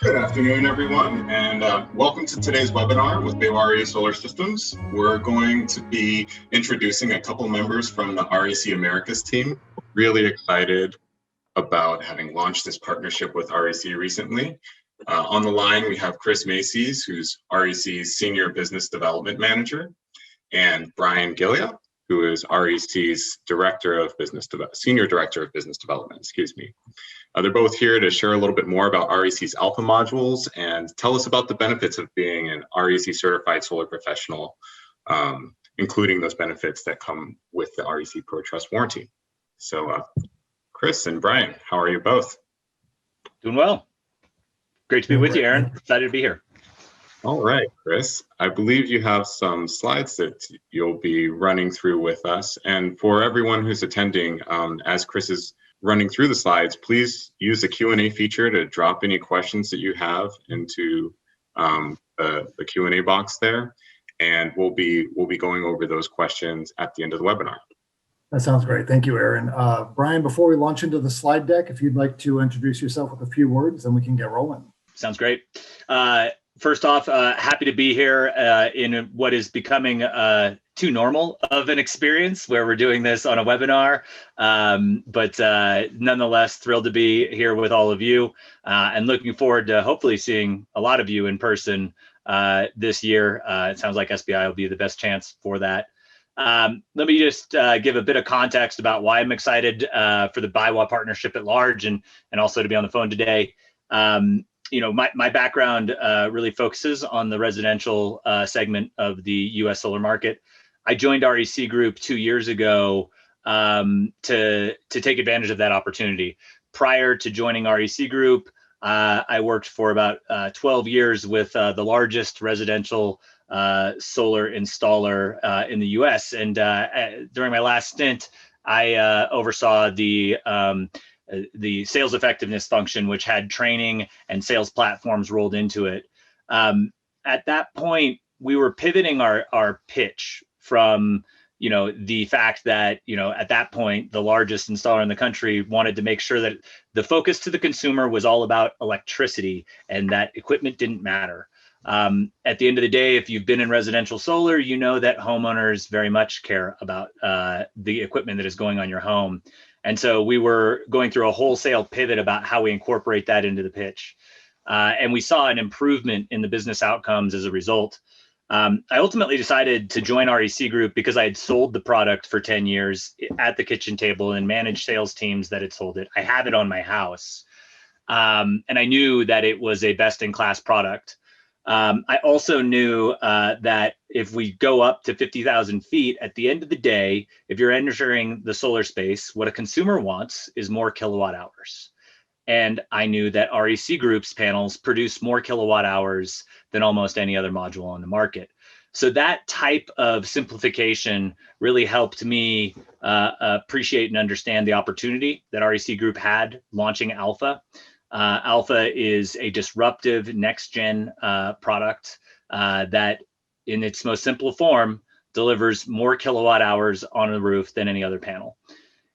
Good afternoon, everyone, and welcome to today's webinar with BayWa Solar Systems. We're going to be introducing a couple members from the REC Americas team. Really excited about having launched this partnership with REC recently. On the line, we have Chris Masys, who's REC's Senior Business Development Manager, and Brian Ghiglia, who is REC's Senior Director of Business Development, excuse me. They're both here to share a little bit more about REC's Alpha modules and tell us about the benefits of being an REC certified solar professional, including those benefits that come with the REC Protrust Warranty. So Chris and Brian, how are you both? Doing well. Great to be with you, Aaron. Excited to be here. All right, Chris, I believe you have some slides that you'll be running through with us. And for everyone who's attending, as Chris is running through the slides, please use the Q&A feature to drop any questions that you have into the Q&A box there, and we'll be going over those questions at the end of the webinar. That sounds great. Thank you, Aaron. Brian, before we launch into the slide deck, if you'd like to introduce yourself with a few words, then we can get rolling. Sounds great. First off, happy to be here in what is becoming too normal of an experience where we're doing this on a webinar, but nonetheless thrilled to be here with all of you and looking forward to hopefully seeing a lot of you in person this year. It sounds like SBI will be the best chance for that. Let me just give a bit of context about why I'm excited for the BayWa partnership at large and also to be on the phone today. You know, my background really focuses on the residential segment of the U.S. solar market. I joined REC Group 2 years ago to take advantage of that opportunity. Prior to joining REC Group, I worked for about 12 years with the largest residential solar installer in the U.S. And during my last stint, I oversaw the sales effectiveness function, which had training and sales platforms rolled into it. At that point, we were pivoting our pitch from, you know, the fact that, you know, at that point, the largest installer in the country wanted to make sure that the focus to the consumer was all about electricity and that equipment didn't matter. At the end of the day, if you've been in residential solar, you know that homeowners very much care about the equipment that is going on your home. And so we were going through a wholesale pivot about how we incorporate that into the pitch. And we saw an improvement in the business outcomes as a result. I ultimately decided to join REC Group because I had sold the product for 10 years at the kitchen table and managed sales teams that had sold it. I have it on my house. And I knew that it was a best-in-class product. I also knew that if we go up to 50,000 feet, at the end of the day, if you're entering the solar space, what a consumer wants is more kilowatt hours. And I knew that REC Group's panels produce more kilowatt hours than almost any other module on the market. So that type of simplification really helped me appreciate and understand the opportunity that REC Group had launching Alpha. Alpha is a disruptive next-gen product that, in its most simple form, delivers more kilowatt hours on a roof than any other panel.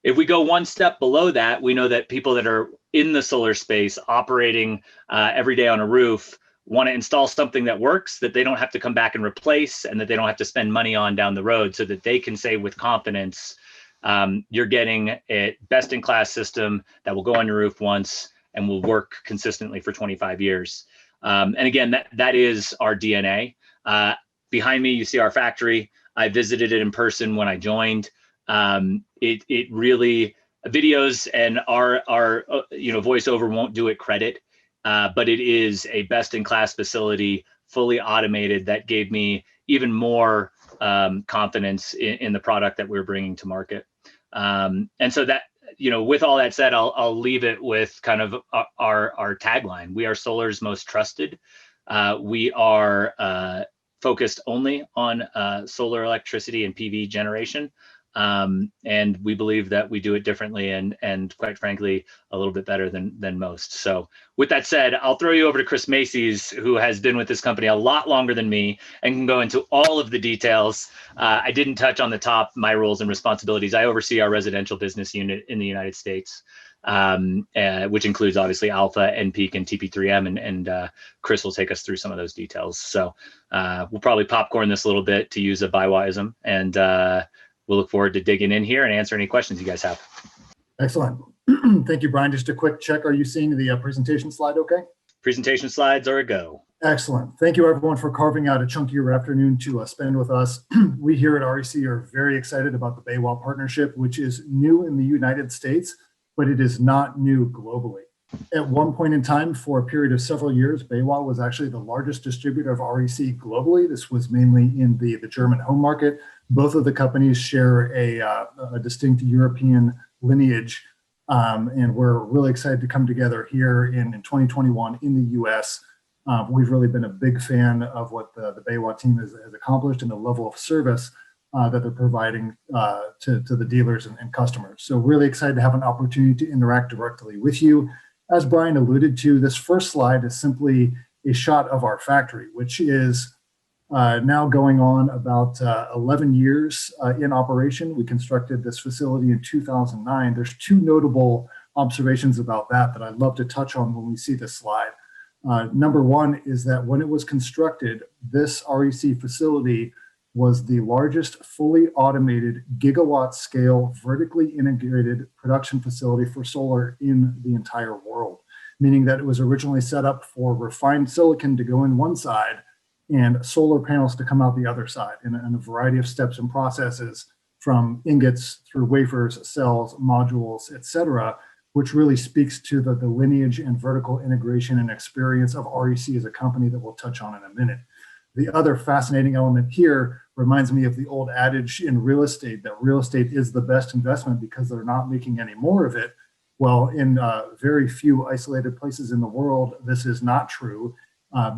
If we go one step below that, we know that people that are in the solar space operating every day on a roof want to install something that works, that they don't have to come back and replace, and that they don't have to spend money on down the road, so that they can say with confidence, you're getting a best-in-class system that will go on your roof once and will work consistently for 25 years. And again, that is our DNA. Behind me, you see our factory. I visited it in person when I joined. It really, videos and our voiceover won't do it credit, but it is a best-in-class facility, fully automated, that gave me even more confidence in the product that we're bringing to market. And so that, you know, with all that said, I'll leave it with kind of our tagline. We are solar's most trusted. We are focused only on solar electricity and PV generation. And we believe that we do it differently and quite frankly, a little bit better than most. So with that said, I'll throw you over to Chris Masys, who has been with this company a lot longer than me and can go into all of the details. I didn't touch on the top, my roles and responsibilities. I oversee our residential business unit in the United States. which includes obviously alpha, NPEAK, and TP3M, and Chris will take us through some of those details. So we'll probably popcorn this a little bit, to use a BayWa-ism, and we'll look forward to digging in here and answer any questions you guys have. Excellent. Thank you, Brian. Just a quick check. Are you seeing the presentation slide okay? Presentation slides are a go. Excellent. Thank you, everyone, for carving out a chunk of your afternoon to spend with us. We here at REC are very excited about the BayWa partnership, which is new in the United States, but it is not new globally. At one point in time, for a period of several years, BayWa was actually the largest distributor of REC globally. This was mainly in the German home market. Both of the companies share a distinct European lineage, and we're really excited to come together here in 2021 in the US. We've really been a big fan of what the BayWa team has accomplished and the level of service that they're providing to the dealers and customers. So really excited to have an opportunity to interact directly with you. As Brian alluded to, this first slide is simply a shot of our factory, which is now going on about 11 years in operation. We constructed this facility in 2009. There's two notable observations about that I'd love to touch on when we see this slide. Number one is that when it was constructed, this REC facility was the largest fully automated gigawatt scale vertically integrated production facility for solar in the entire world, meaning that it was originally set up for refined silicon to go in one side and solar panels to come out the other side in a variety of steps and processes, from ingots through wafers, cells, modules, etc., which really speaks to the lineage and vertical integration and experience of REC as a company that we'll touch on in a minute. The other fascinating element here reminds me of the old adage in real estate that real estate is the best investment because they're not making any more of it. Well, in very few isolated places in the world, this is not true.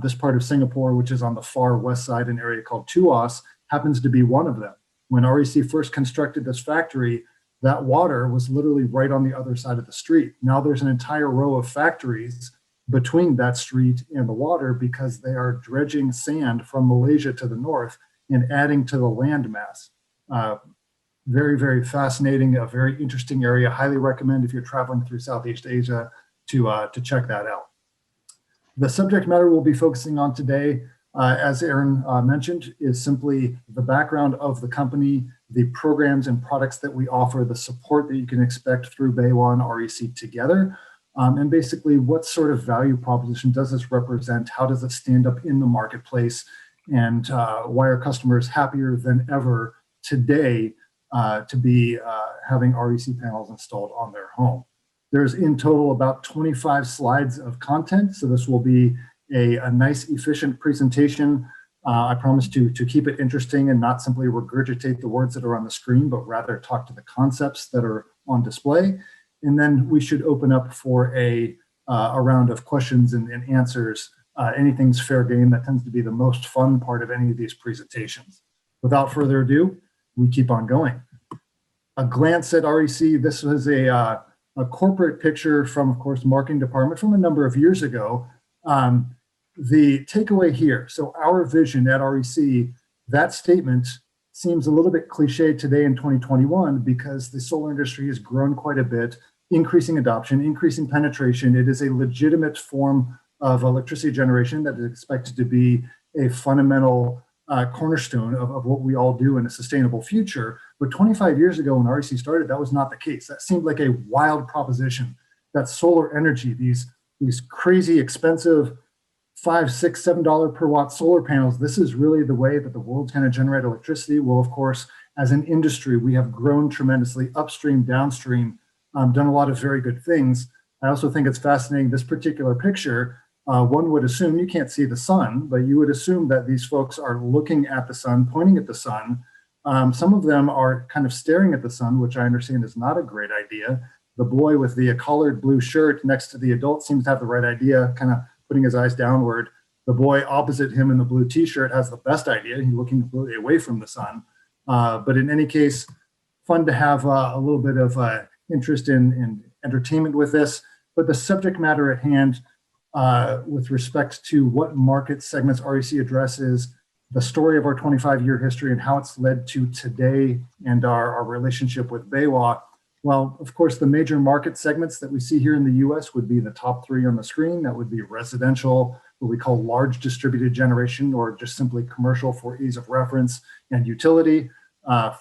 This part of Singapore, which is on the far west side, an area called Tuas, happens to be one of them. When REC first constructed this factory, that water was literally right on the other side of the street. Now there's an entire row of factories between that street and the water because they are dredging sand from Malaysia to the north and adding to the land mass. Very, very fascinating, a very interesting area. Highly recommend if you're traveling through Southeast Asia to check that out. The subject matter we'll be focusing on today, as Aaron mentioned, is simply the background of the company, the programs and products that we offer, the support that you can expect through BayWa and REC together, and basically what sort of value proposition does this represent, how does it stand up in the marketplace, and why are customers happier than ever today to be having REC panels installed on their home. There's in total about 25 slides of content, so this will be a nice, efficient presentation. I promise to keep it interesting and not simply regurgitate the words that are on the screen, but rather talk to the concepts that are on display. And then we should open up for a round of questions and answers. Anything's fair game. That tends to be the most fun part of any of these presentations. Without further ado, we keep on going. A glance at REC. This was a corporate picture from, of course, marketing department from a number of years ago. The takeaway here, so our vision at REC, that statement seems a little bit cliche today in 2021 because the solar industry has grown quite a bit, increasing adoption, increasing penetration. It is a legitimate form of electricity generation that is expected to be a fundamental cornerstone of what we all do in a sustainable future. But 25 years ago when REC started, that was not the case. That seemed like a wild proposition that solar energy, these crazy expensive $5, $6, $7 per watt solar panels, this is really the way that the world's going to generate electricity. Well, of course, as an industry, we have grown tremendously upstream, downstream, done a lot of very good things. I also think it's fascinating, this particular picture, one would assume, you can't see the sun, but you would assume that these folks are looking at the sun, pointing at the sun. Some of them are kind of staring at the sun, which I understand is not a great idea. The boy with the collared blue shirt next to the adult seems to have the right idea, kind of putting his eyes downward. The boy opposite him in the blue t-shirt has the best idea. He's looking completely away from the sun. But in any case, fun to have a little bit of interest in entertainment with this. But the subject matter at hand with respect to what market segments REC addresses, the story of our 25-year history and how it's led to today and our relationship with BayWa, Well, of course, the major market segments that we see here in the US would be the top three on the screen. That would be residential, what we call large distributed generation, or just simply commercial for ease of reference, and utility.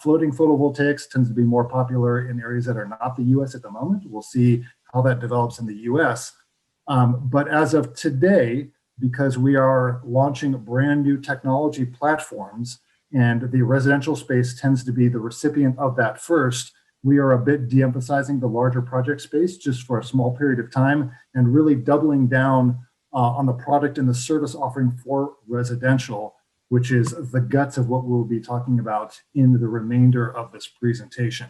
Floating photovoltaics tends to be more popular in areas that are not the US at the moment. We'll see how that develops in the US. But as of today, because we are launching brand new technology platforms and the residential space tends to be the recipient of that first, we are a bit de-emphasizing the larger project space just for a small period of time and really doubling down on the product and the service offering for residential, which is the guts of what we'll be talking about in the remainder of this presentation.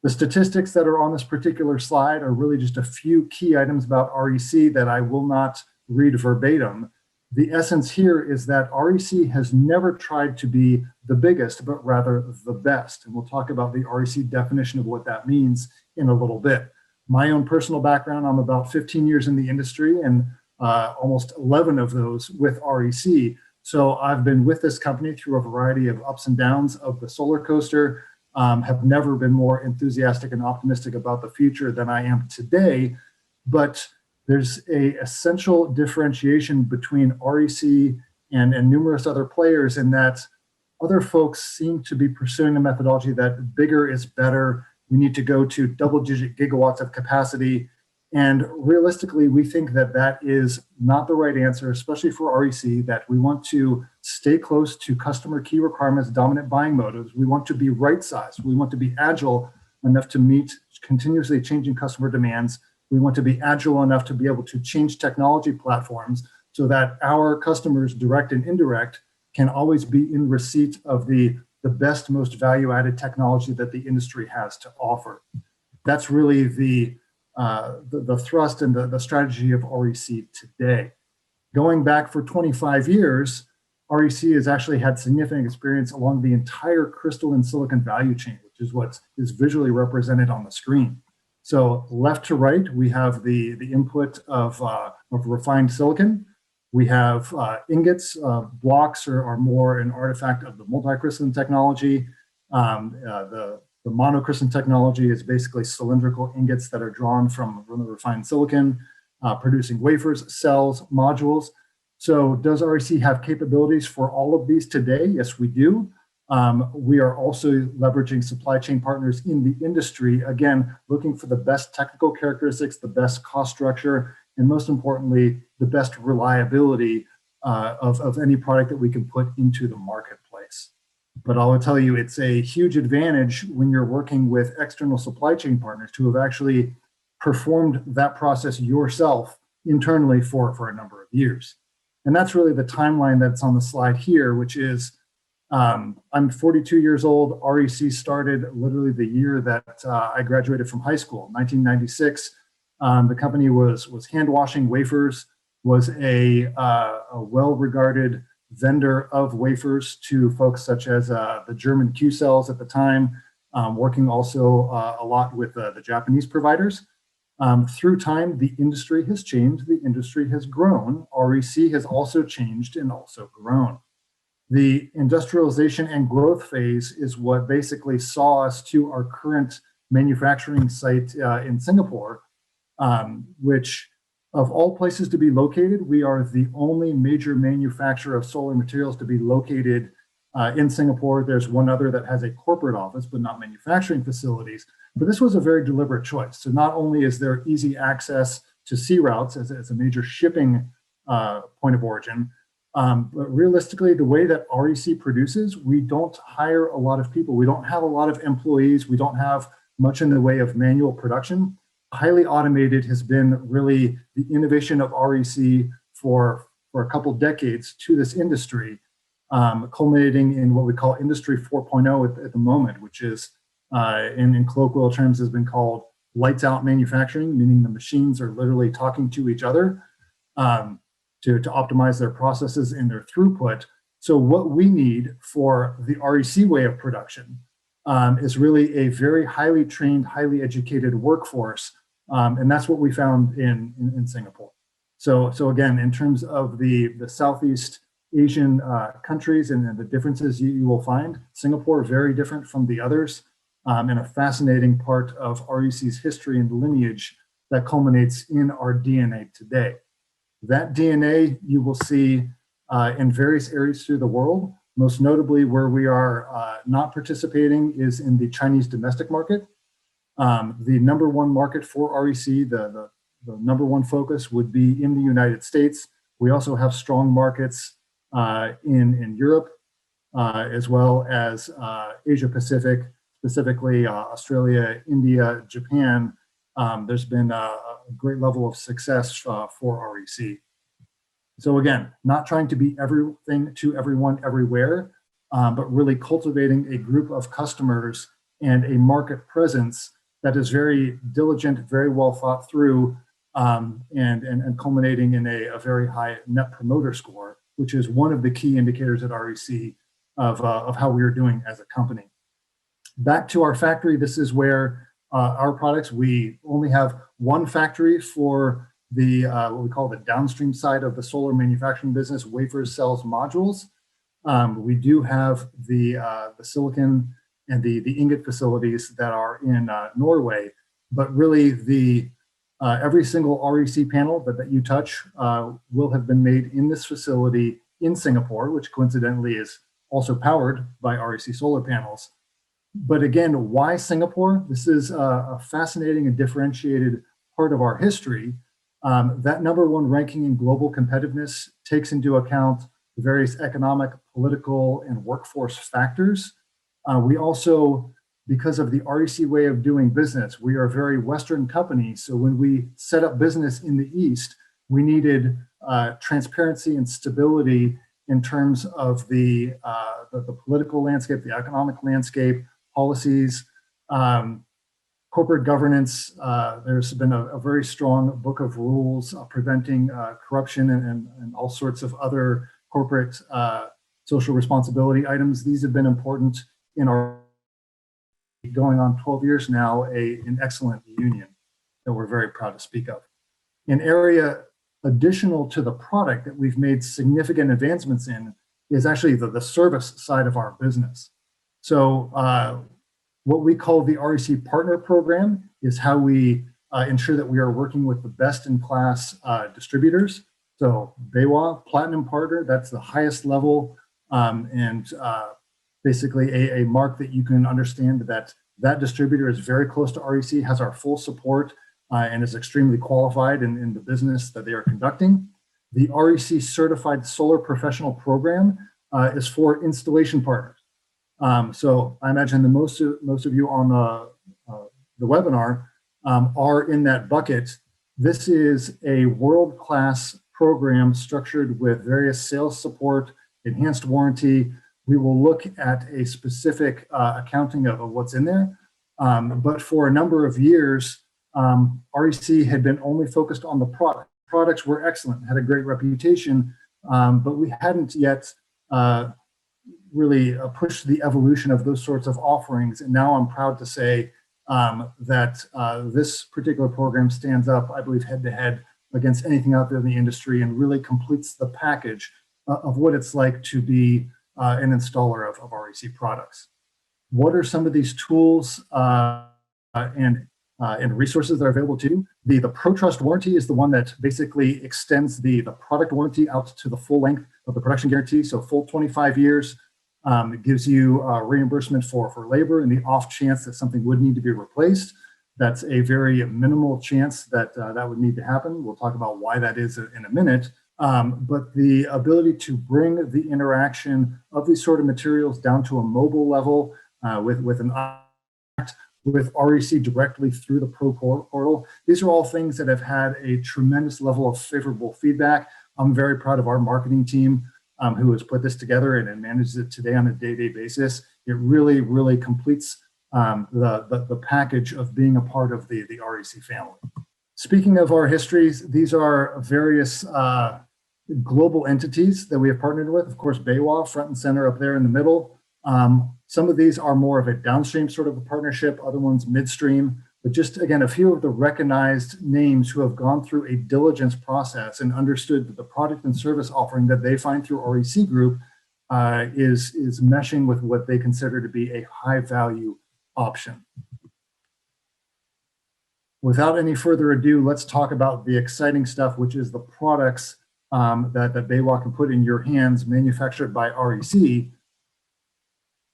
The statistics that are on this particular slide are really just a few key items about REC that I will not read verbatim. The essence here is that REC has never tried to be the biggest, but rather the best. And we'll talk about the REC definition of what that means in a little bit. My own personal background, I'm about 15 years in the industry and almost 11 of those with REC. So I've been with this company through a variety of ups and downs of the solar coaster, have never been more enthusiastic and optimistic about the future than I am today. But there's a essential differentiation between REC and numerous other players in that other folks seem to be pursuing a methodology that bigger is better. We need to go to double-digit gigawatts of capacity. And realistically, we think that that is not the right answer, especially for REC, that we want to stay close to customer key requirements, dominant buying motives. We want to be right-sized. We want to be agile enough to meet continuously changing customer demands. We want to be agile enough to be able to change technology platforms so that our customers, direct and indirect, can always be in receipt of the best, most value-added technology that the industry has to offer. That's really the thrust and the strategy of REC today. Going back for 25 years, REC has actually had significant experience along the entire crystalline silicon value chain, which is what is visually represented on the screen. So left to right, we have the input of refined silicon. We have ingots. Blocks are more an artifact of the multicrystalline technology. The monocrystalline technology is basically cylindrical ingots that are drawn from the refined silicon, producing wafers, cells, modules. So does REC have capabilities for all of these today? Yes, we do. We are also leveraging supply chain partners in the industry, again, looking for the best technical characteristics, the best cost structure, and most importantly, the best reliability of any product that we can put into the marketplace. But I will tell you, it's a huge advantage when you're working with external supply chain partners to have actually performed that process yourself internally for a number of years. And that's really the timeline that's on the slide here, which is I'm 42 years old. REC started literally the year that I graduated from high school, 1996. The company was hand washing wafers, was a well-regarded vendor of wafers to folks such as the German Q cells at the time, working also a lot with the Japanese providers. Through time, the industry has changed, the industry has grown. REC has also changed and also grown. The industrialization and growth phase is what basically saw us to our current manufacturing site in Singapore, which of all places to be located, we are the only major manufacturer of solar materials to be located in Singapore. There's one other that has a corporate office, but not manufacturing facilities. But this was a very deliberate choice. So not only is there easy access to sea routes as a major shipping point of origin, but realistically, the way that REC produces, we don't hire a lot of people. We don't have a lot of employees. We don't have much in the way of manual production. Highly automated has been really the innovation of REC for a couple decades to this industry, culminating in what we call Industry 4.0 at the moment, which is, in colloquial terms, has been called lights out manufacturing, meaning the machines are literally talking to each other to optimize their processes and their throughput. So what we need for the REC way of production is really a very highly trained, highly educated workforce. And that's what we found in Singapore. So again, in terms of the Southeast Asian countries and the differences you will find, Singapore very different from the others. and a fascinating part of REC's history and lineage that culminates in our DNA today. That DNA you will see in various areas through the world. Most notably, where we are not participating is in the Chinese domestic market. The number one market for REC, the number one focus would be in the United States. We also have strong markets in Europe, as well as Asia Pacific, specifically Australia, India, Japan. There's been a great level of success for REC. So again, not trying to be everything to everyone everywhere, but really cultivating a group of customers and a market presence that is very diligent, very well thought through, and culminating in a very high net promoter score, which is one of the key indicators at REC of how we are doing as a company. Back to our factory, this is where our products, we only have one factory for the what we call the downstream side of the solar manufacturing business, wafers, cells, modules. We do have the silicon and the ingot facilities that are in Norway, but really every single REC panel that you touch will have been made in this facility in Singapore, which coincidentally is also powered by REC solar panels. But again, why Singapore? This is a fascinating and differentiated part of our history. That number one ranking in global competitiveness takes into account the various economic, political, and workforce factors. We also, because of the REC way of doing business, we are a very Western company. So when we set up business in the East, we needed transparency and stability in terms of the political landscape, the economic landscape, policies, corporate governance. There's been a very strong book of rules preventing corruption and all sorts of other corporate social responsibility items. These have been important in our going on 12 years now, an excellent union that we're very proud to speak of. An area additional to the product that we've made significant advancements in is actually the service side of our business. So what we call the REC Partner Program is how we ensure that we are working with the best-in-class distributors. So BayWa, Platinum Partner, that's the highest level, and basically a mark that you can understand that distributor is very close to REC, has our full support, and is extremely qualified in the business that they are conducting. The REC Certified Solar Professional Program is for installation partners. So I imagine that most of you on the webinar are in that bucket. This is a world-class program structured with various sales support, enhanced warranty. We will look at a specific accounting of what's in there. But for a number of years, REC had been only focused on the product. Products were excellent, had a great reputation, but we hadn't yet really pushed the evolution of those sorts of offerings. And now I'm proud to say that this particular program stands up, I believe, head to head against anything out there in the industry and really completes the package of what it's like to be an installer of REC products. What are some of these tools and resources that are available to you? The Protrust Warranty is the one that basically extends the product warranty out to the full length of the production guarantee, so full 25 years. It gives you reimbursement for labor in the off chance that something would need to be replaced. That's a very minimal chance that that would need to happen. We'll talk about why that is in a minute. But the ability to bring the interaction of these sort of materials down to a mobile level with REC directly through the Pro portal. These are all things that have had a tremendous level of favorable feedback. I'm very proud of our marketing team who has put this together and manages it today on a day-to-day basis. It really, really completes the package of being a part of the REC family. Speaking of our histories, these are various global entities that we have partnered with. Of course, BayWa, front and center up there in the middle. Some of these are more of a downstream sort of a partnership, other ones midstream, but just again, a few of the recognized names who have gone through a diligence process and understood that the product and service offering that they find through REC Group is meshing with what they consider to be a high value option. Without any further ado, let's talk about the exciting stuff, which is the products that BayWa can put in your hands, manufactured by REC.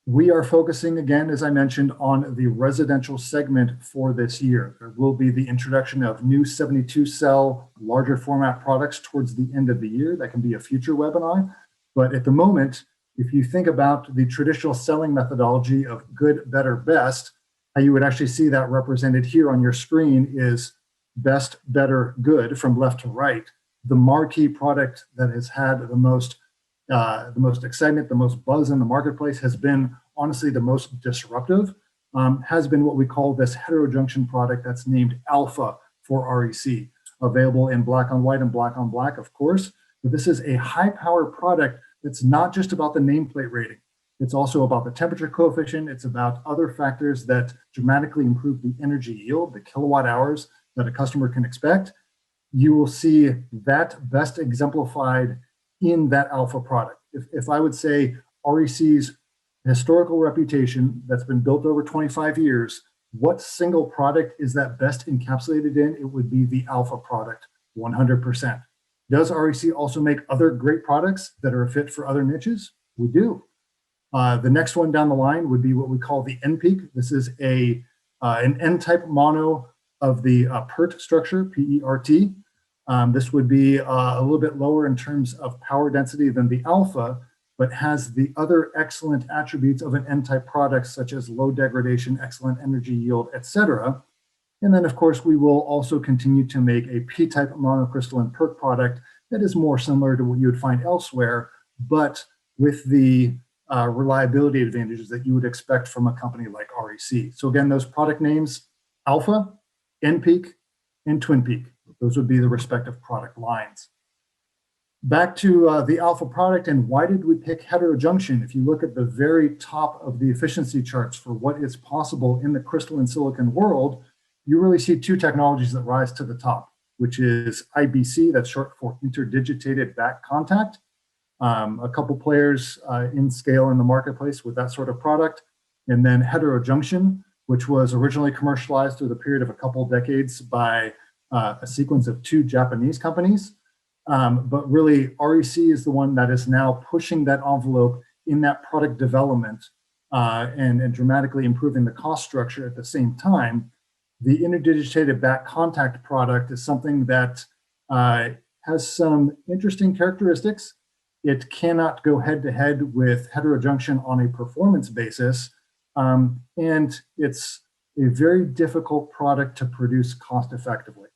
We are focusing, again, as I mentioned, on the residential segment for this year. There will be the introduction of new 72-cell, larger format products towards the end of the year. That can be a future webinar. But at the moment, if you think about the traditional selling methodology of good, better, best, how you would actually see that represented here on your screen is best, better, good from left to right. The marquee product that has had the most excitement, the most buzz in the marketplace has been honestly the most disruptive, has been what we call this heterojunction product that's named Alpha for REC, available in black on white and black on black, of course. But this is a high power product that's not just about the nameplate rating. It's also about the temperature coefficient. It's about other factors that dramatically improve the energy yield, the kilowatt hours that a customer can expect. You will see that best exemplified in that Alpha product. If I would say REC's historical reputation that's been built over 25 years, what single product is that best encapsulated in? It would be the Alpha product, 100%. Does REC also make other great products that are a fit for other niches? We do. The next one down the line would be what we call the N-Peak. This is an N-type mono of the PERT structure, P-E-R-T. This would be a little bit lower in terms of power density than the Alpha, but has the other excellent attributes of an N-type product, such as low degradation, excellent energy yield, etc. And then, of course, we will also continue to make a P-type monocrystalline PERT product that is more similar to what you would find elsewhere, but with the reliability advantages that you would expect from a company like REC. So again, those product names, Alpha, N-Peak, and Twin Peak. Those would be the respective product lines. Back to the Alpha product, and why did we pick heterojunction? If you look at the very top of the efficiency charts for what is possible in the crystalline silicon world, you really see two technologies that rise to the top, which is IBC, that's short for interdigitated back contact. A couple players in scale in the marketplace with that sort of product. And then heterojunction, which was originally commercialized through the period of a couple decades by a sequence of two Japanese companies. But really, REC is the one that is now pushing that envelope in that product development and dramatically improving the cost structure at the same time. The interdigitated back contact product is something that has some interesting characteristics. It cannot go head-to-head with heterojunction on a performance basis, and it's a very difficult product to produce cost-effectively.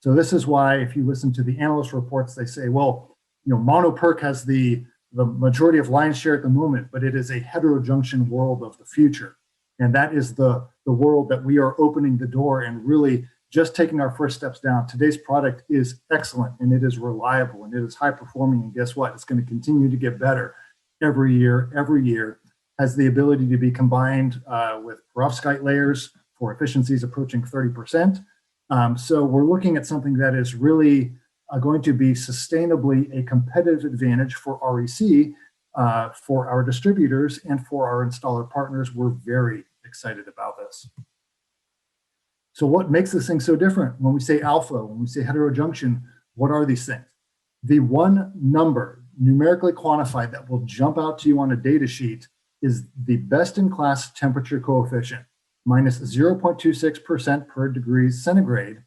So this is why, if you listen to the analyst reports, they say, well, mono PERC has the majority of lion's share at the moment, but it is a heterojunction world of the future. And that is the world that we are opening the door and really just taking our first steps down. Today's product is excellent, and it is reliable, and it is high performing. And guess what? It's going to continue to get better every year, has the ability to be combined with perovskite layers for efficiencies approaching 30%. So we're looking at something that is really going to be sustainably a competitive advantage for REC, for our distributors, and for our installer partners. We're very excited about this. So what makes this thing so different? When we say Alpha, when we say heterojunction, what are these things? The one number numerically quantified that will jump out to you on a data sheet is the best-in-class temperature coefficient, minus 0.26% per degrees centigrade.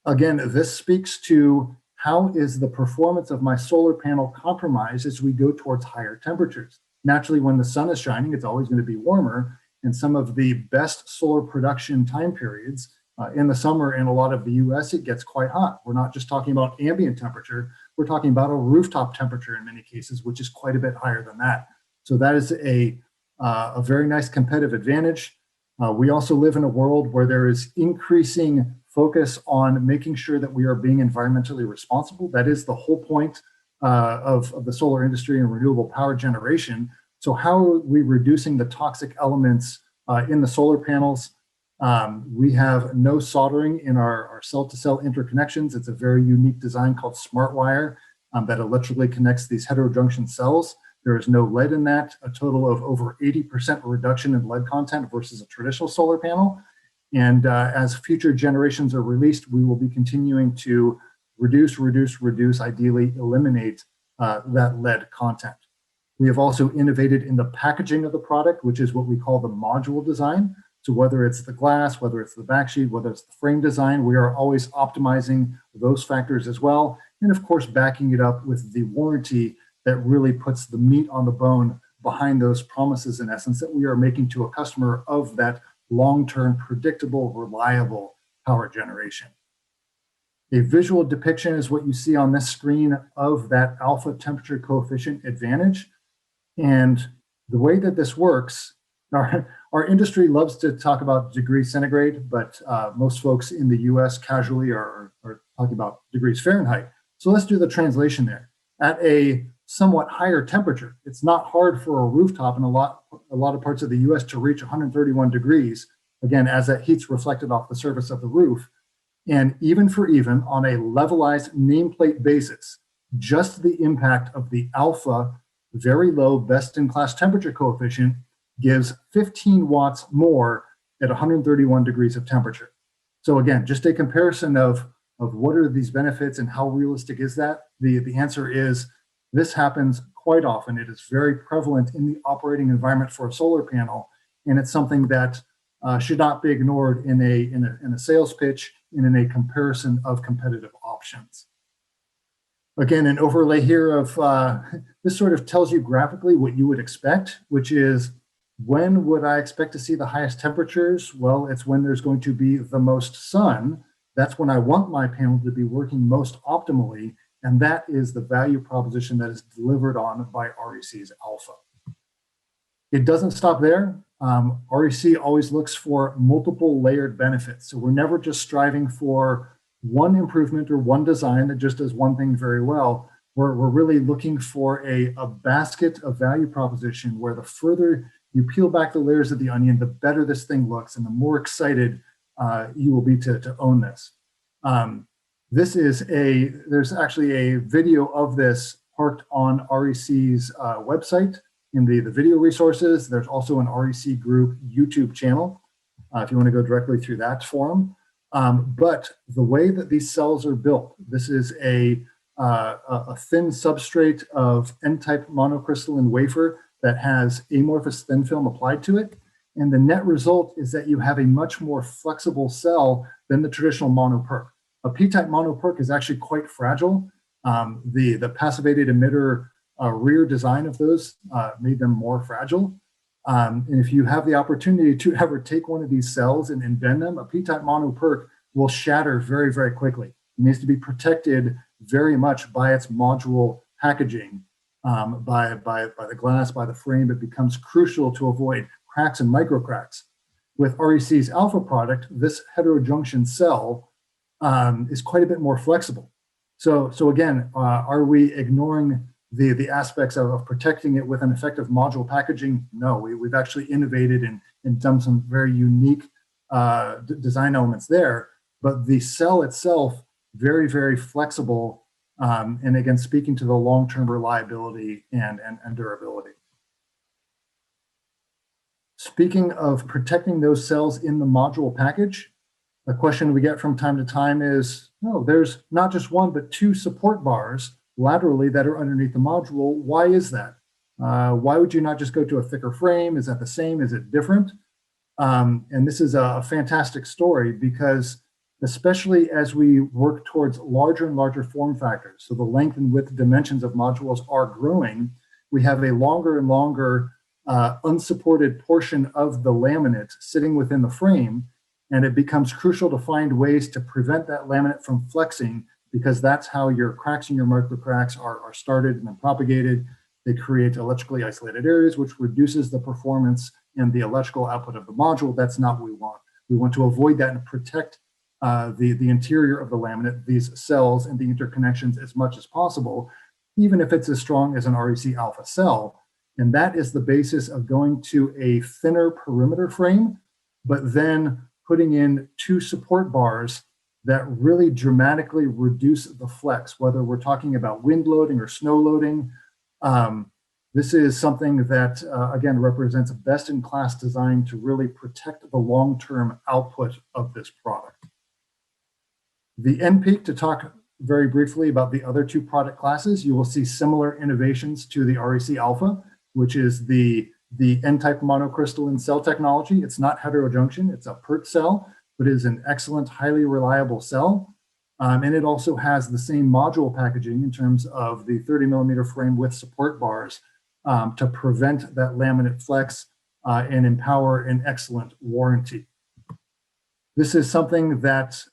Again, this speaks to how is the performance of my solar panel compromised as we go towards higher temperatures. Naturally, when the sun is shining, it's always going to be warmer, and some of the best solar production time periods in the summer in a lot of the US, it gets quite hot. We're not just talking about ambient temperature, we're talking about a rooftop temperature in many cases, which is quite a bit higher than that. So that is a very nice competitive advantage. We also live in a world where there is increasing focus on making sure that we are being environmentally responsible. That is the whole point of the solar industry and renewable power generation. So how are we reducing the toxic elements in the solar panels? We have no soldering in our cell-to-cell interconnections. It's a very unique design called SmartWire that electrically connects these heterojunction cells. There is no lead in that, a total of over 80% reduction in lead content versus a traditional solar panel. And as future generations are released, we will be continuing to reduce, ideally eliminate that lead content. We have also innovated in the packaging of the product, which is what we call the module design. So whether it's the glass, whether it's the backsheet, whether it's the frame design, we are always optimizing those factors as well. And of course, backing it up with the warranty that really puts the meat on the bone behind those promises, in essence, that we are making to a customer of that long-term, predictable, reliable power generation. A visual depiction is what you see on this screen of that alpha temperature coefficient advantage. And the way that this works, our industry loves to talk about degrees centigrade, but most folks in the US casually are talking about degrees Fahrenheit. So let's do the translation there. At a somewhat higher temperature, it's not hard for a rooftop in a lot of parts of the US to reach 131 degrees, again, as that heat's reflected off the surface of the roof. And even on a levelized nameplate basis, just the impact of the alpha, very low best-in-class temperature coefficient gives 15 watts more at 131 degrees of temperature. So again, just a comparison of what are these benefits and how realistic is that? The answer is this happens quite often. It is very prevalent in the operating environment for a solar panel, and it's something that should not be ignored in a sales pitch and in a comparison of competitive options. Again, an overlay here of this sort of tells you graphically what you would expect, which is when would I expect to see the highest temperatures? Well, it's when there's going to be the most sun. That's when I want my panel to be working most optimally. And that is the value proposition that is delivered on by REC's alpha. It doesn't stop there. REC always looks for multiple layered benefits. So we're never just striving for one improvement or one design that just does one thing very well. We're really looking for a basket of value proposition where the further you peel back the layers of the onion, the better this thing looks and the more excited you will be to own this. There's actually a video of this parked on REC's website in the video resources. There's also an REC group YouTube channel if you want to go directly through that forum. But the way that these cells are built, this is a thin substrate of N-type monocrystalline wafer that has amorphous thin film applied to it. And the net result is that you have a much more flexible cell than the traditional mono-PERC. A P-type mono-PERC is actually quite fragile. The passivated emitter rear design of those made them more fragile. And if you have the opportunity to ever take one of these cells and bend them, a P-type mono-PERC will shatter very, very quickly. It needs to be protected very much by its module packaging, by the glass, by the frame. It becomes crucial to avoid cracks and micro cracks. With REC's alpha product, this heterojunction cell is quite a bit more flexible. So again, are we ignoring the aspects of protecting it with an effective module packaging? No, we've actually innovated and done some very unique design elements there. But the cell itself, very, very flexible, and again, speaking to the long-term reliability and durability. Speaking of protecting those cells in the module package, a question we get from time to time is, no, there's not just one, but two support bars laterally that are underneath the module. Why is that? Why would you not just go to a thicker frame? Is that the same? Is it different? And this is a fantastic story because especially as we work towards larger and larger form factors, so the length and width dimensions of modules are growing, we have a longer and longer unsupported portion of the laminate sitting within the frame, and it becomes crucial to find ways to prevent that laminate from flexing because that's how your cracks and your micro cracks are started and then propagated. They create electrically isolated areas, which reduces the performance and the electrical output of the module. That's not what we want. We want to avoid that and protect the interior of the laminate, these cells and the interconnections as much as possible, even if it's as strong as an REC alpha cell. And that is the basis of going to a thinner perimeter frame, but then putting in two support bars that really dramatically reduce the flex, whether we're talking about wind loading or snow loading. This is something that, again, represents a best-in-class design to really protect the long-term output of this product. The NPEAK, to talk very briefly about the other two product classes, you will see similar innovations to the REC Alpha, which is the N-type monocrystalline cell technology. It's not heterojunction, it's a PERT cell, but it is an excellent, highly reliable cell. And it also has the same module packaging in terms of the 30mm frame with support bars to prevent that laminate flex and empower an excellent warranty. This is something that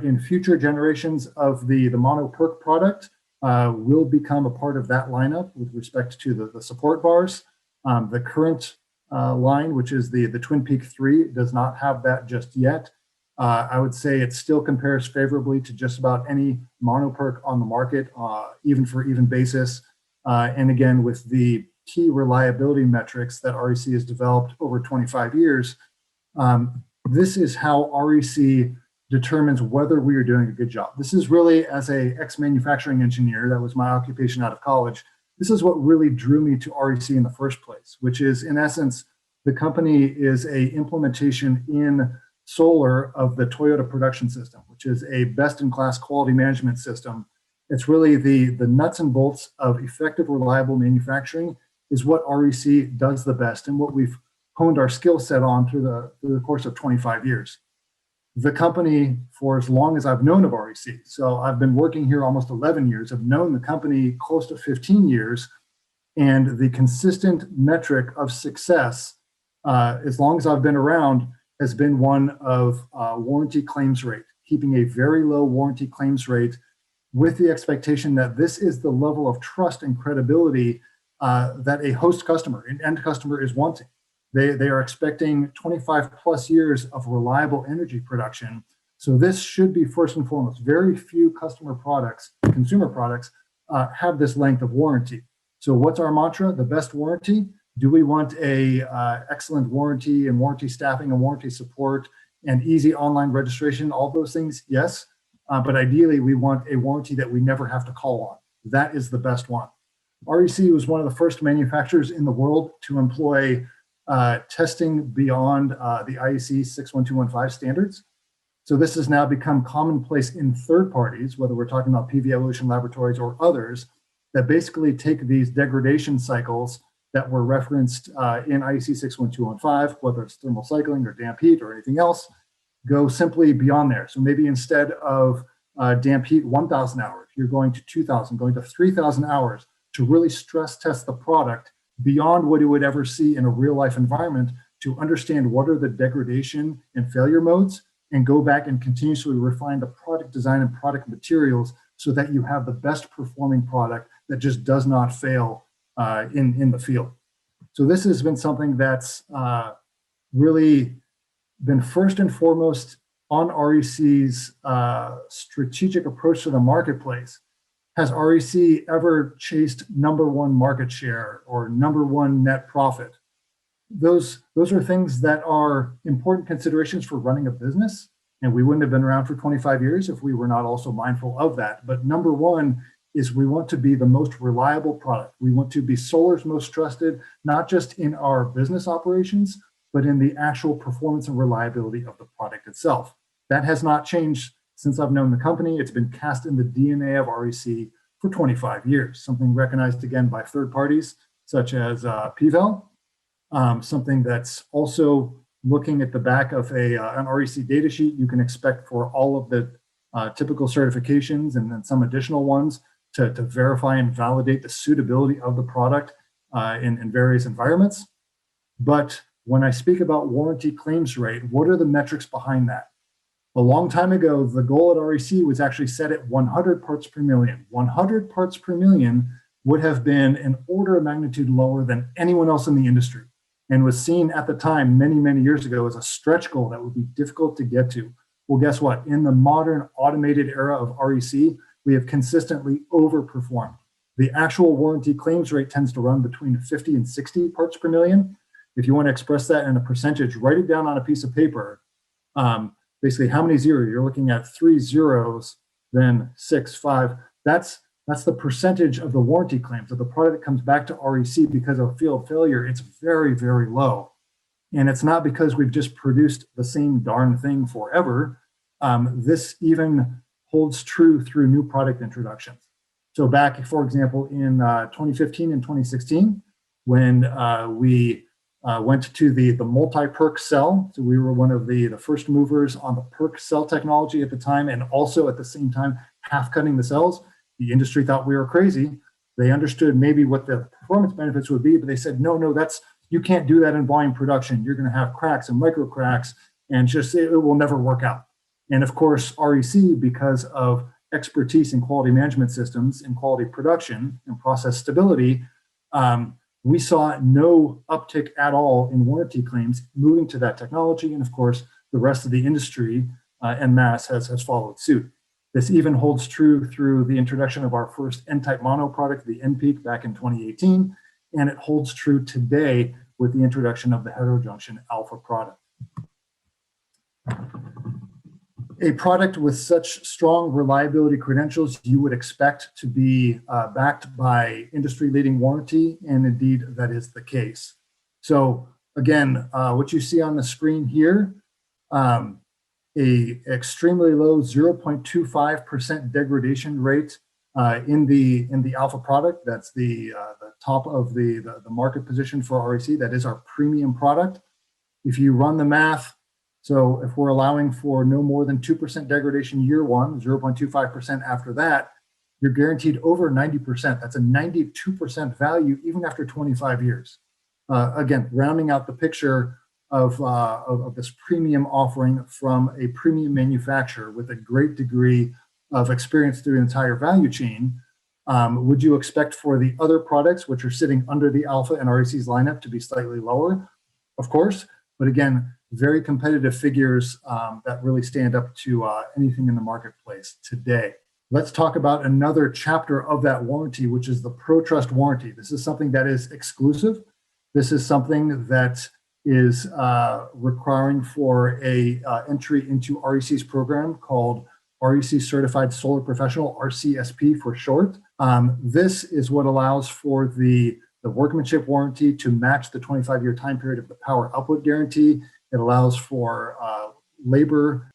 in future generations of the mono PERT product will become a part of that lineup with respect to the support bars. The current line, which is the Twin Peak 3, does not have that just yet. I would say it still compares favorably to just about any mono PERT on the market, even for even basis. And again, with the key reliability metrics that REC has developed over 25 years, this is how REC determines whether we are doing a good job. This is really, as a ex-manufacturing engineer, that was my occupation out of college, this is what really drew me to REC in the first place, which is, in essence, the company is a implementation in solar of the Toyota production system, which is a best-in-class quality management system. It's really the nuts and bolts of effective, reliable manufacturing is what REC does the best and what we've honed our skill set on through the course of 25 years. The company, for as long as I've known of REC, so I've been working here almost 11 years, I've known the company close to 15 years, and the consistent metric of success, as long as I've been around, has been one of warranty claims rate, keeping a very low warranty claims rate with the expectation that this is the level of trust and credibility that a host customer, an end customer, is wanting. They are expecting 25 plus years of reliable energy production. So this should be first and foremost. Very few consumer products, have this length of warranty. So what's our mantra? The best warranty? Do we want a excellent warranty and warranty staffing and warranty support and easy online registration? All those things, yes. But ideally, we want a warranty that we never have to call on. That is the best one. REC was one of the first manufacturers in the world to employ testing beyond the IEC 61215 standards. So this has now become commonplace in third parties, whether we're talking about PV Evolution Laboratories or others, that basically take these degradation cycles that were referenced in IEC 61215, whether it's thermal cycling or damp heat or anything else, go simply beyond there. So maybe instead of damp heat 1,000 hours, you're going to 2,000, going to 3,000 hours to really stress test the product beyond what you would ever see in a real life environment to understand what are the degradation and failure modes and go back and continuously refine the product design and product materials so that you have the best performing product that just does not fail in the field. So this has been something that's really been first and foremost on REC's strategic approach to the marketplace. Has REC ever chased #1 market share or #1 net profit? Those are things that are important considerations for running a business, and we wouldn't have been around for 25 years if we were not also mindful of that. But #1 is we want to be the most reliable product. We want to be solar's most trusted, not just in our business operations, but in the actual performance and reliability of the product itself. That has not changed since I've known the company. It's been cast in the DNA of REC for 25 years, something recognized again by third parties such as PVEL, something that's also looking at the back of an REC data sheet you can expect for all of the typical certifications and then some additional ones to verify and validate the suitability of the product in various environments. But when I speak about warranty claims rate, what are the metrics behind that? A long time ago, the goal at REC was actually set at 100 parts per million. 100 parts per million would have been an order of magnitude lower than anyone else in the industry and was seen at the time many, many years ago as a stretch goal that would be difficult to get to. Well, guess what? In the modern automated era of REC, we have consistently overperformed. The actual warranty claims rate tends to run between 50 and 60 parts per million. If you want to express that in a percentage, write it down on a piece of paper. Basically, how many zeros? You're looking at 3 zeros, then 6, 5. That's That's the percentage of the warranty claims of the product that comes back to REC because of field failure. It's very, very low. And it's not because we've just produced the same darn thing forever. This even holds true through new product introductions. So back, for example, in 2015 and 2016, when we went to the multi-perk cell. So we were one of the first movers on the perk cell technology at the time, and also at the same time, half cutting the cells. The industry thought we were crazy. They understood maybe what the performance benefits would be, but they said, no, you can't do that in volume production. You're going to have cracks and micro cracks, and just it will never work out. And of course, REC, because of expertise in quality management systems and quality production and process stability, we saw no uptick at all in warranty claims moving to that technology. And of course, the rest of the industry en masse has followed suit. This even holds true through the introduction of our first N-type mono product, the N-Peak, back in 2018. And it holds true today with the introduction of the heterojunction alpha product. A product with such strong reliability credentials, you would expect to be backed by industry-leading warranty, and indeed that is the case. So again, what you see on the screen here, a extremely low 0.25% degradation rate in the alpha product. That's the top of the market position for REC. That is our premium product. If you run the math, so if we're allowing for no more than 2% degradation year one, 0.25% after that, you're guaranteed over 90%. That's a 92% value even after 25 years. Again, rounding out the picture of this premium offering from a premium manufacturer with a great degree of experience through the entire value chain. Would you expect for the other products, which are sitting under the alpha and REC's lineup, to be slightly lower? Of course, but again, very competitive figures that really stand up to anything in the marketplace today. Let's talk about another chapter of that warranty, which is the Protrust Warranty. This is something that is exclusive. This is something that is requiring for a entry into REC's program called REC Certified Solar Professional, Rcsp for short. This is what allows for the workmanship warranty to match the 25-year time period of the power output guarantee. It allows for labor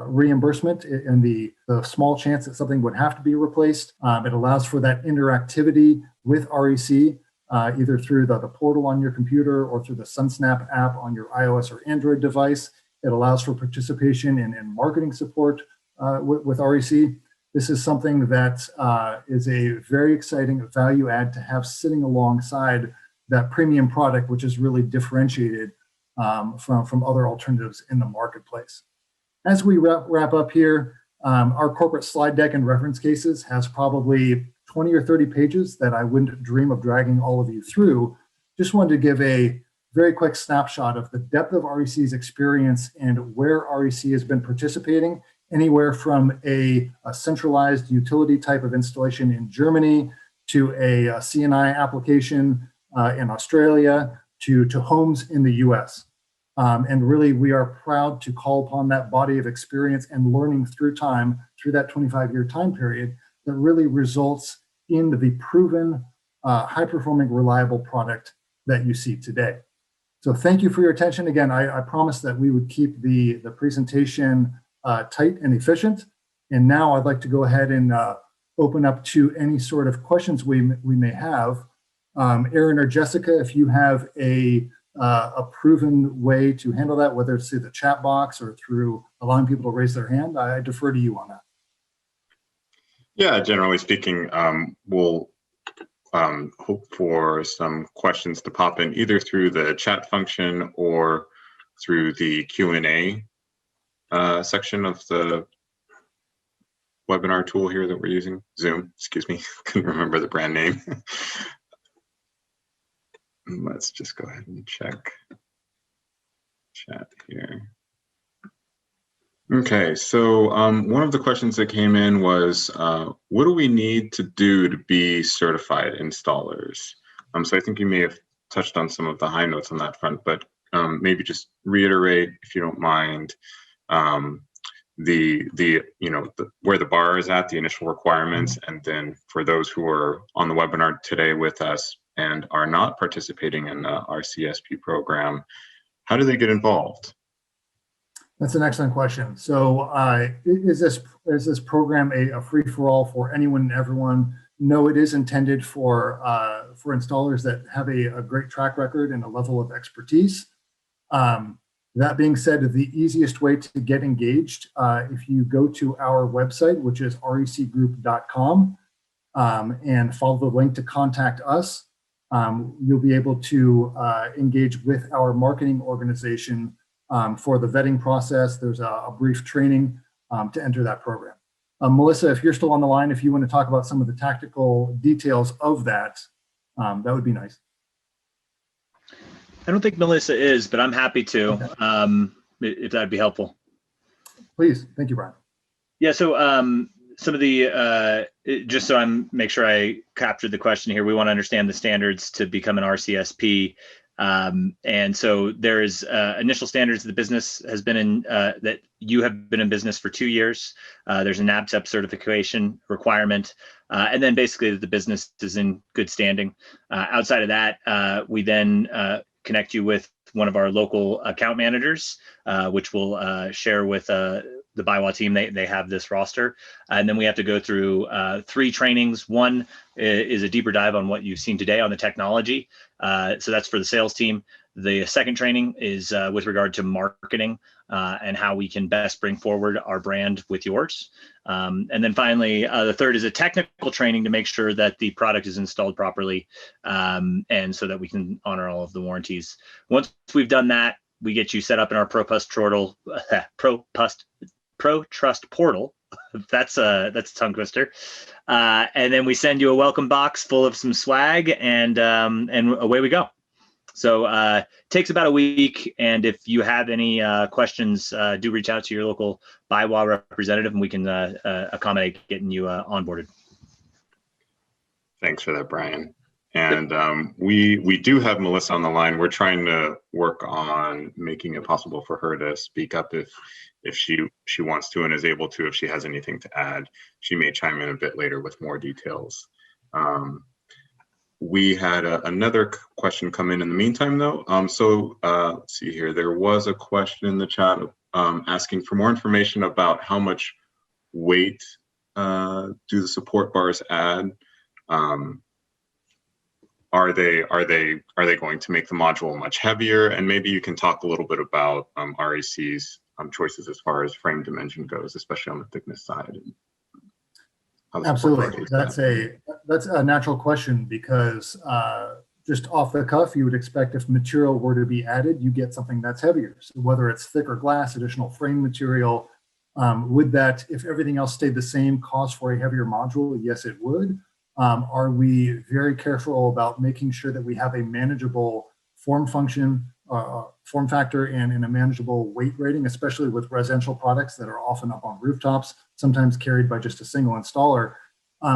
reimbursement in the small chance that something would have to be replaced. It allows for that interactivity with REC, either through the portal on your computer or through the SunSnap app on your iOS or Android device. It allows for participation in marketing support with REC. This is something that is a very exciting value add to have sitting alongside that premium product, which is really differentiated from other alternatives in the marketplace. As we wrap up here, our corporate slide deck and reference cases has probably 20 or 30 pages that I wouldn't dream of dragging all of you through. Just wanted to give a very quick snapshot of the depth of REC's experience and where REC has been participating, anywhere from a centralized utility type of installation in Germany to a CNI application in Australia to homes in the US. And really, we are proud to call upon that body of experience and learning through time, through that 25-year time period, that really results in the proven, high-performing, reliable product that you see today. So thank you for your attention. Again, I promised that we would keep the presentation tight and efficient. And now I'd like to go ahead and open up to any sort of questions we may have. Aaron or Jessica, if you have a proven way to handle that, whether it's through the chat box or through allowing people to raise their hand, I defer to you on that. Yeah, generally speaking, we'll hope for some questions to pop in either through the chat function or through the Q&A section of the webinar tool here that we're using. Zoom, excuse me, couldn't remember the brand name. Let's just go ahead and check chat here. Okay, so one of the questions that came in was, what do we need to do to be certified installers? So I think you may have touched on some of the high notes on that front, but maybe just reiterate, if you don't mind, where the bar is at, the initial requirements, and then for those who are on the webinar today with us and are not participating in the Rcsp program, how do they get involved? That's an excellent question. So is this program a free-for-all for anyone and everyone? No, it is intended for installers that have a great track record and a level of expertise. That being said, the easiest way to get engaged, if you go to our website, which is recgroup.com, and follow the link to contact us, you'll be able to engage with our marketing organization for the vetting process. There's a brief training to enter that program. Melissa, if you're still on the line, if you want to talk about some of the tactical details of that, that would be nice. I don't think Melissa is, but I'm happy to, if that'd be helpful. Please. Thank you, Brian. Yeah, so some of the, just so I'm make sure I captured the question here, we want to understand the standards to become an RCSP. And so there is initial standards the business has been in, that you have been in business for 2 years. There's an NABCEP certification requirement, and then basically the business is in good standing. Outside of that, we then connect you with one of our local account managers, which will share with the BayWa team. They have this roster, and then we have to go through 3 trainings. One is a deeper dive on what you've seen today on the technology. So that's for the sales team. The second training is with regard to marketing and how we can best bring forward our brand with yours. And then finally, the third is a technical training to make sure that the product is installed properly, and so that we can honor all of the warranties. Once we've done that, we get you set up in our Protrust portal. That's a tongue twister. And then we send you a welcome box full of some swag, and away we go. So takes about a week. And if you have any questions, do reach out to your local BayWa representative, and we can accommodate getting you onboarded. Thanks for that, Brian. And we do have Melissa on the line. We're trying to work on making it possible for her to speak up if she wants to and is able to. If she has anything to add, she may chime in a bit later with more details. We had another question come in the meantime, though. Let's see here. There was a question in the chat asking for more information about how much weight do the support bars add. Are they going to make the module much heavier? And maybe you can talk a little bit about REC's choices as far as frame dimension goes, especially on the thickness side. Absolutely, that's a natural question, because just off the cuff, you would expect if material were to be added, you get something that's heavier. So whether it's thicker glass, additional frame material, would that, if everything else stayed the same, cause for a heavier module? Yes, it would. Are we very careful about making sure that we have a manageable form factor and a manageable weight rating, especially with residential products that are often up on rooftops, sometimes carried by just a single installer?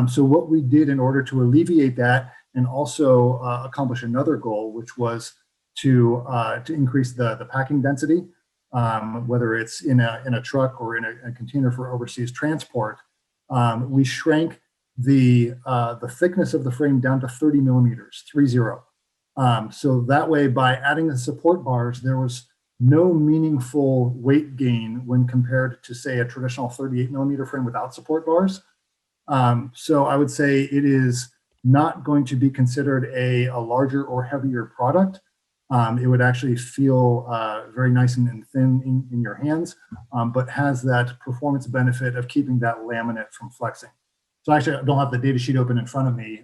So what we did in order to alleviate that and also accomplish another goal, which was to increase the packing density, whether it's in a truck or in a container for overseas transport, we shrank the thickness of the frame down to 30 millimeters, 30. So that way, by adding the support bars, there was no meaningful weight gain when compared to, say, a traditional 38 millimeter frame without support bars. So I would say it is not going to be considered a larger or heavier product. It would actually feel very nice and thin in your hands, but has that performance benefit of keeping that laminate from flexing. So actually, I don't have the data sheet open in front of me.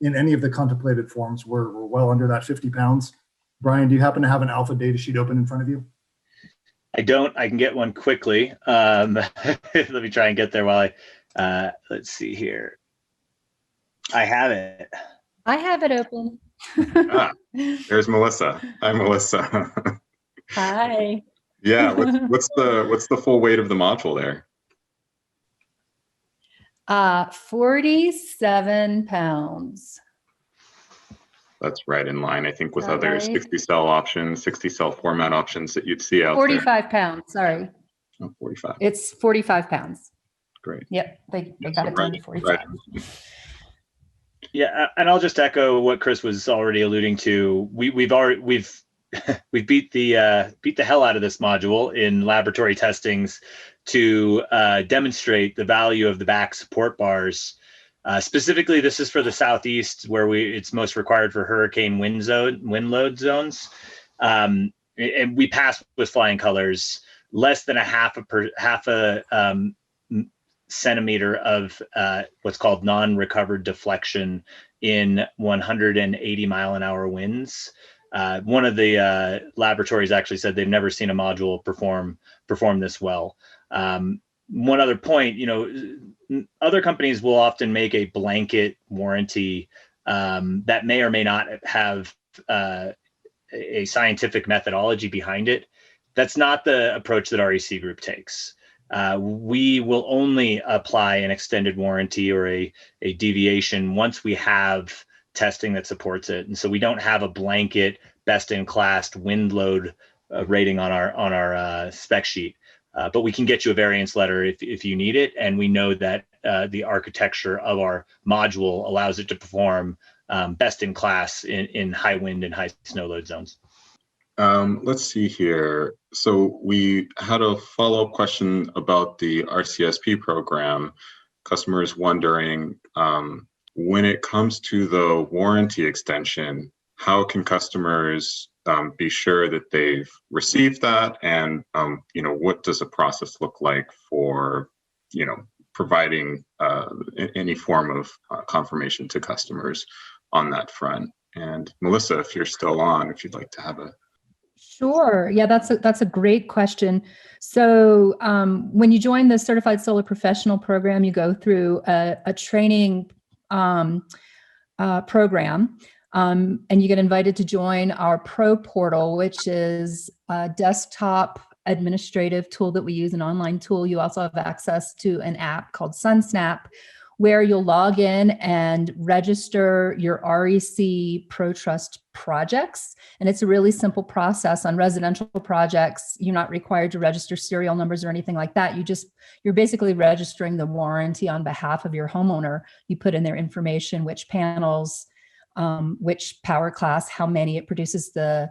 In any of the contemplated forms, we're well under that 50 pounds. Brian, do you happen to have an alpha data sheet open in front of you? I don't. I can get one quickly. Let me try and get there while let's see here. I have it. I have it open. There's Melissa. Hi, Melissa. Hi. Yeah. What's the full weight of the module there? 47 pounds. That's right in line, I think, with other 60 cell options, 60 cell format options that you'd see out 45 pounds, sorry. Oh, 45. It's 45 pounds. Great. Yep, they Yeah, got so it down to 45. Yeah, and I'll just echo what Chris was already alluding to. We've we've beat the hell out of this module in laboratory testings to demonstrate the value of the back support bars. Specifically, this is for the Southeast, where it's most required for hurricane wind load zones, and we passed with flying colors. Less than a half a centimeter of what's called non-recovered deflection in 180 mile an hour winds. One of the laboratories actually said they've never seen a module perform this well. One other point, other companies will often make a blanket warranty that may or may not have a scientific methodology behind it. That's not the approach that REC Group takes. We will only apply an extended warranty or a deviation once we have testing that supports it. And so we don't have a blanket best-in-class wind load rating on our spec sheet, but we can get you a variance letter if you need it. And we know that the architecture of our module allows it to perform best-in-class in high wind and high snow load zones. Let's see here. So we had a follow-up question about the Rcsp program. Customers wondering, when it comes to the warranty extension, how can customers be sure that they've received that? And, what does the process look like for, providing any form of confirmation to customers on that front? And Melissa, if you're still on, if you'd like to have a Sure. Yeah, that's a great question. So when you join the Certified Solar Professional program, you go through a training program, and you get invited to join our Pro Portal, which is a desktop administrative tool that we use, an online tool. You also have access to an app called SunSnap, where you'll log in and register your REC Protrust projects. And it's a really simple process. On residential projects, you're not required to register serial numbers or anything like that. You're basically registering the warranty on behalf of your homeowner. You put in their information, which panels, which power class, how many, it produces the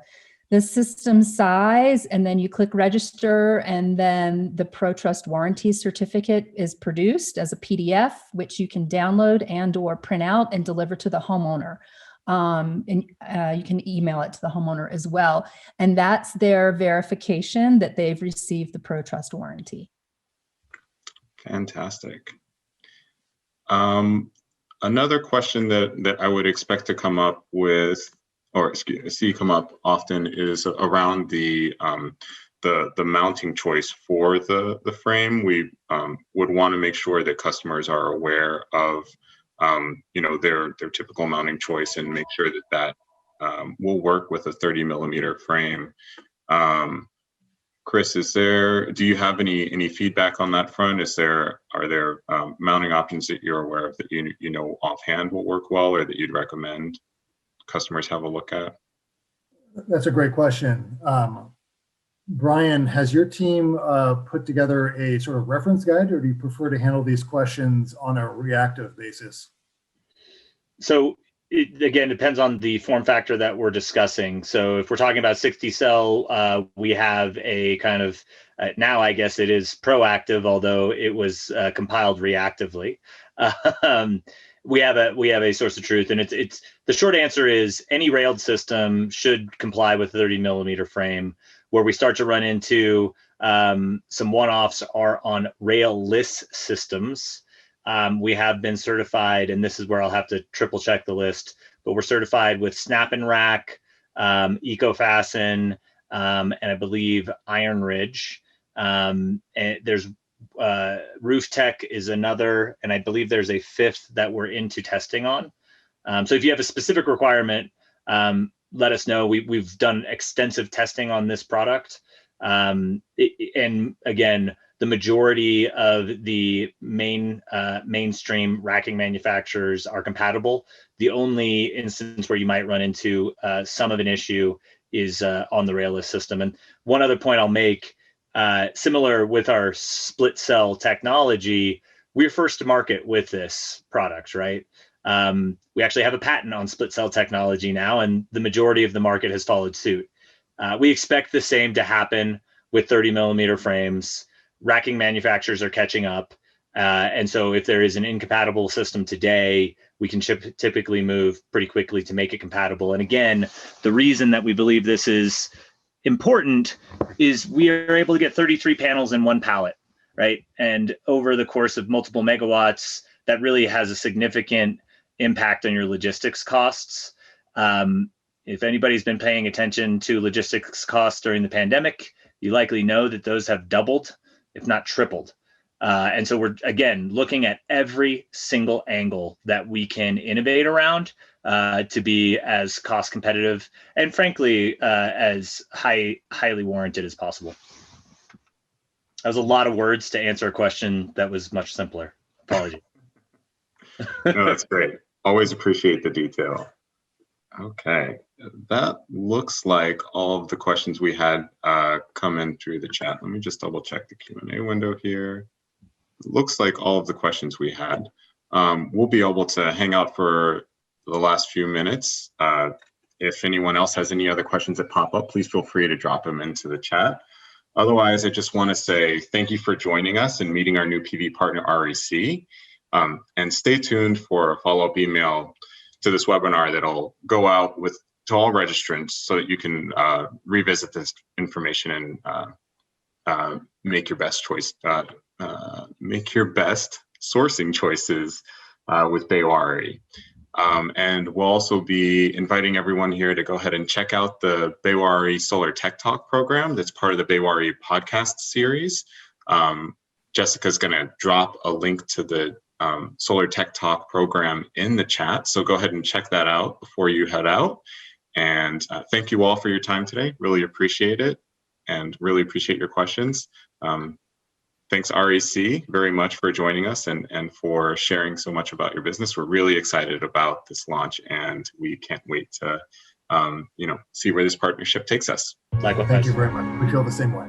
system size, and then you click register, and then the Protrust warranty certificate is produced as a PDF, which you can download and or print out and deliver to the homeowner. And you can email it to the homeowner as well. And that's their verification that they've received the Protrust warranty. Fantastic. Another question that I would expect to come up with, or see come up often, is around the mounting choice for the frame. We would want to make sure that customers are aware of their typical mounting choice and make sure that will work with a 30 millimeter frame. Chris, do you have any feedback on that front? Are there mounting options that you're aware of that you know offhand will work well, or that you'd recommend customers have a look at? That's a great question. Brian, has your team put together a sort of reference guide, or do you prefer to handle these questions on a reactive basis? So it, again, depends on the form factor that we're discussing. So if we're talking about 60 cell, we have a kind of, now I guess it is proactive, although it was compiled reactively. We have a source of truth, and it's the short answer is any railed system should comply with 30 millimeter frame. Where we start to run into some one-offs are on rail-less systems. We have been certified, and this is where I'll have to triple check the list, but we're certified with Snap and Rack, EcoFasten, and I believe Iron Ridge. And there's Roof Tech is another, and I believe there's a fifth that we're into testing on. So if you have a specific requirement, let us know. We've done extensive testing on this product. And again, the majority of the mainstream racking manufacturers are compatible. The only instance where you might run into some of an issue is on the railless system. And one other point I'll make, Similar with our split cell technology, we're first to market with this product, right? We actually have a patent on split cell technology now, and the majority of the market has followed suit. We expect the same to happen with 30 millimeter frames. Racking manufacturers are catching up. And so if there is an incompatible system today, we can typically move pretty quickly to make it compatible. And again, the reason that we believe this is important is we are able to get 33 panels in one pallet, right? And over the course of multiple megawatts, that really has a significant impact on your logistics costs. If anybody's been paying attention to logistics costs during the pandemic, you likely know that those have doubled, if not tripled. And so we're, again, looking at every single angle that we can innovate around to be as cost competitive and frankly, as highly warranted as possible. That was a lot of words to answer a question that was much simpler. Apologies. No, that's great. Always appreciate the detail. Okay, that looks like all of the questions we had come in through the chat. Let me just double check the Q&A window here. Looks like all of the questions we had. We'll be able to hang out for the last few minutes. If anyone else has any other questions that pop up, please feel free to drop them into the chat. Otherwise, I just want to say thank you for joining us and meeting our new PV partner, REC. And stay tuned for a follow-up email to this webinar that'll go out to all registrants so that you can revisit this information and make your best choice. Make your best sourcing choices with BayWa. And we'll also be inviting everyone here to go ahead and check out the BayWa Solar Tech Talk program that's part of the BayWa podcast series. Jessica's going to drop a link to the Solar Tech Talk program in the chat. So go ahead and check that out before you head out. And thank you all for your time today. Really appreciate it and really appreciate your questions. Thanks, REC, very much for joining us and for sharing so much about your business. We're really excited about this launch, and we can't wait to see where this partnership takes us. Likewise. Thank you very much. We feel the same way.